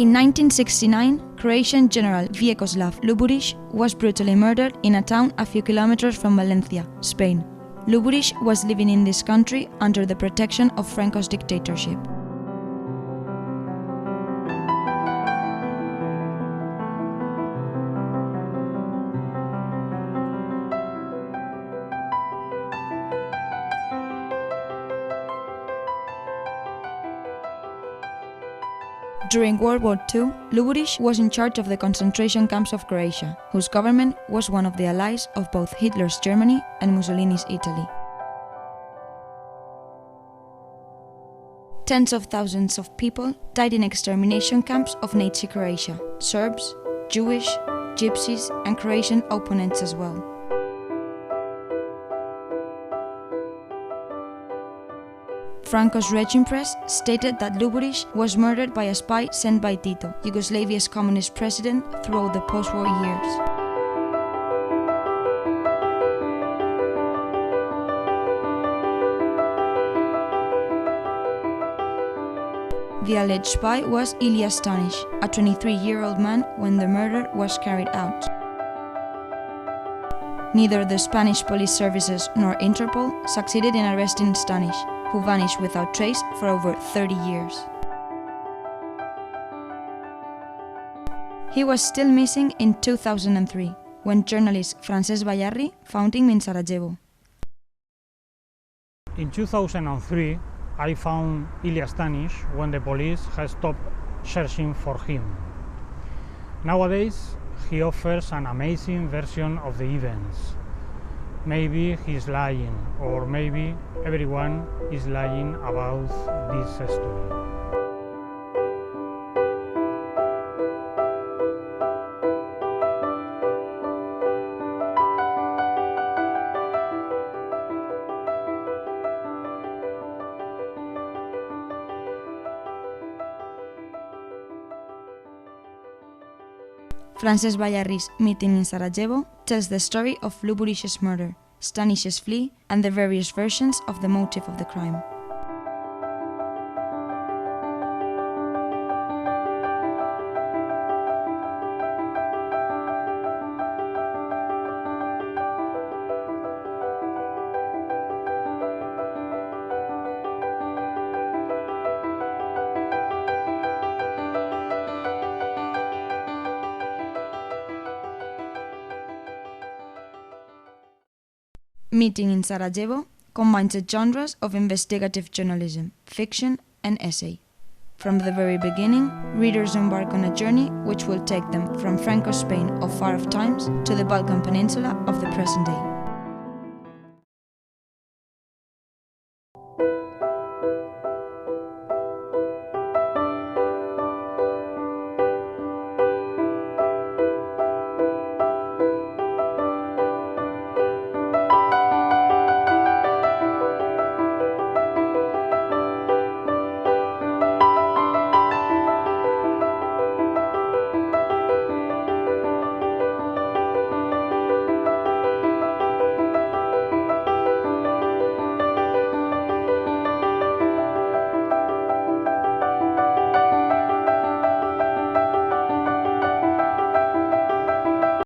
In 1969, Croatian General Vjekoslav Luburić was brutally murdered in a town a few kilometers from Valencia, Spain. Luburić was living in this country under the protection of Franco's dictatorship. During World War II, Luburić was in charge of the concentration camps of Croatia, whose government was one of the allies of both Hitler's Germany and Mussolini's Italy. Tens of thousands of people died in extermination camps of Nazi Croatia, Serbs, Jewish, Gypsies, and Croatian opponents as well. Franco's regime press stated that Luburić was murdered by a spy sent by Tito, Yugoslavia's communist president, throughout the post-war years. The alleged spy was Ilija Stanic, a 23-year-old man when the murder was carried out. Neither the Spanish police services nor Interpol succeeded in arresting Stanic, who vanished without trace for over 30 years. He was still missing in 2003, when journalist Francesc Bayarri found him in Sarajevo. In 2003, I found Ilija Stanic when the police had stopped searching for him. Nowadays, he offers an amazing version of the events. Maybe he's lying, or maybe everyone is lying about this story. Francesc Bayarri's meeting in Sarajevo tells the story of Luburic's murder, Stanic's flee, and the various versions of the motive of the crime. Meeting in Sarajevo combines the genres of investigative journalism, fiction, and essay. From the very beginning, readers embark on a journey which will take them from Franco's Spain of far-off times to the Balkan Peninsula of the present day.